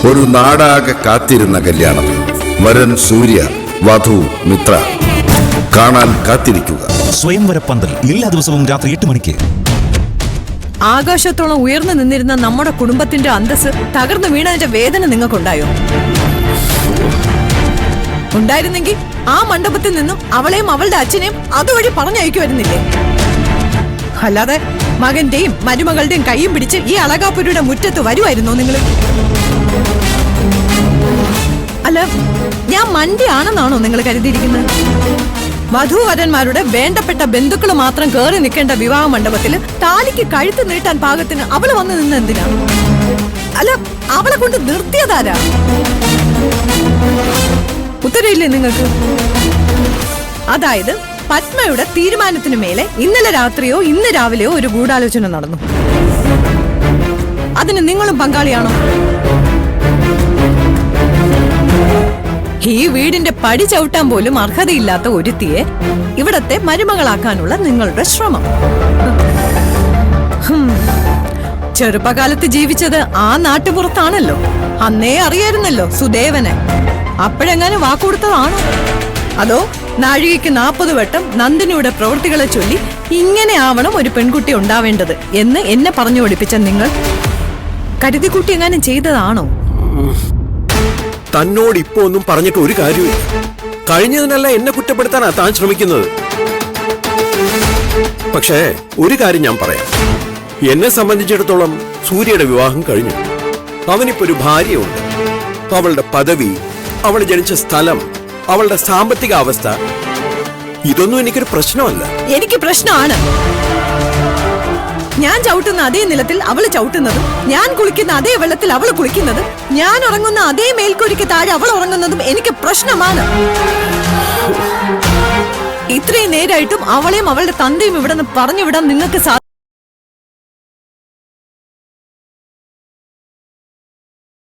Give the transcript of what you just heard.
ഒരു നാടാകെ കാത്തിരുന്ന കല്യാണം. വരൻ സൂര്യ, വധു മിത്ര. കാണാൻ കാത്തിരിക്കുക. സ്വയംവര പന്തൽ എല്ലാ ദിവസവും രാത്രി 8 മണിക്ക്. ആകാശത്തോളം ഉയർന്നു നിന്നിരുന്ന നമ്മുടെ കുടുംബത്തിന്റെ അന്തസ് തകർന്നു വീണതിന്റെ വേദന നിങ്ങൾക്കുണ്ടായോ? ഉണ്ടായിരുന്നെങ്കിൽ ആ മണ്ഡപത്തിൽ നിന്നും അവളെയും അവളുടെ അച്ഛനെയും അതുവഴി പറഞ്ഞയക്കുമായിരുന്നില്ലേ? അല്ലാതെ മകന്റെയും മരുമകളുടെയും കൈയും പിടിച്ച് ഈ അളകാപുരിയുടെ മുറ്റത്ത് വരുമായിരുന്നോ നിങ്ങൾ? അല്ല, ഞാൻ മണ്ടിയാണെന്നാണോ നിങ്ങൾ കരുതിയിരിക്കുന്നത്? വധൂവരന്മാരുടെ വേണ്ടപ്പെട്ട ബന്ധുക്കൾ മാത്രം കയറി നിൽക്കേണ്ട വിവാഹ മണ്ഡപത്തിൽ താലിക്ക് കഴുത്ത് നീട്ടാൻ പാകത്തിന് അവള് വന്ന് നിന്ന് എന്തിനാ? അല്ല, അവളെ കൊണ്ട് നിർത്തിയതാരാ? ഉത്തരയില്ലേ നിങ്ങൾക്ക്? അതായത് പത്മയുടെ തീരുമാനത്തിനു മേലെ ഇന്നലെ രാത്രിയോ ഇന്ന് രാവിലെയോ ഒരു ഗൂഢാലോചന നടന്നു. അതിന് നിങ്ങളും പങ്കാളിയാണോ? ഈ വീടിന്റെ പടി ചവിട്ടാൻ പോലും അർഹതയില്ലാത്ത ഒരുത്തിയെ ഇവിടത്തെ മരുമകളാക്കാനുള്ള നിങ്ങളുടെ ശ്രമം. ചെറുപ്പകാലത്ത് ജീവിച്ചത് ആ നാട്ടുപുറത്താണല്ലോ. അന്നേ അറിയായിരുന്നല്ലോ സുദേവനെ. അപ്പോഴെങ്ങാനും വാക്കുകൊടുത്തതാണോ? അതോ നാഴികയ്ക്ക് 40 വട്ടം നന്ദിനിയുടെ പ്രവൃത്തികളെ ചൊല്ലി ഇങ്ങനെ ആവണം ഒരു പെൺകുട്ടി ഉണ്ടാവേണ്ടത് എന്ന് എന്നെ പറഞ്ഞു പഠിപ്പിച്ച നിങ്ങൾ കരുതിക്കുട്ടി എങ്ങാനും ചെയ്തതാണോ? തന്നോട് ഇപ്പോ ഒന്നും പറഞ്ഞിട്ട് ഒരു കാര്യമില്ല. കഴിഞ്ഞതിനല്ല എന്നെ കുറ്റപ്പെടുത്താനാ താൻ ശ്രമിക്കുന്നത്. പക്ഷേ ഒരു കാര്യം ഞാൻ പറയാം. എന്നെ സംബന്ധിച്ചിടത്തോളം സൂര്യയുടെ വിവാഹം കഴിഞ്ഞു. അവനിപ്പോ ഒരു ഭാര്യയുണ്ട്. അവളുടെ പദവി, അവൾ ജനിച്ച സ്ഥലം, അവളുടെ സാമ്പത്തിക അവസ്ഥ, ഇതൊന്നും എനിക്കൊരു പ്രശ്നമല്ല. എനിക്ക് പ്രശ്നമാണ്. ഞാൻ ചവിട്ടുന്ന അതേ നിലത്തിൽ അവള് ചവിട്ടുന്നതും, ഞാൻ കുളിക്കുന്ന അതേ വെള്ളത്തിൽ അവള് കുളിക്കുന്നതും, ഞാൻ ഉറങ്ങുന്ന അതേ മേൽക്കൂരിക്ക് താഴെ അവൾ ഉറങ്ങുന്നതും എനിക്ക് പ്രശ്നമാണ്. ഇത്രയും നേരായിട്ടും അവളെയും അവളുടെ തന്തയും ഇവിടെ നിന്ന് പറഞ്ഞു വിടാൻ നിങ്ങൾക്ക് സാധിക്കും?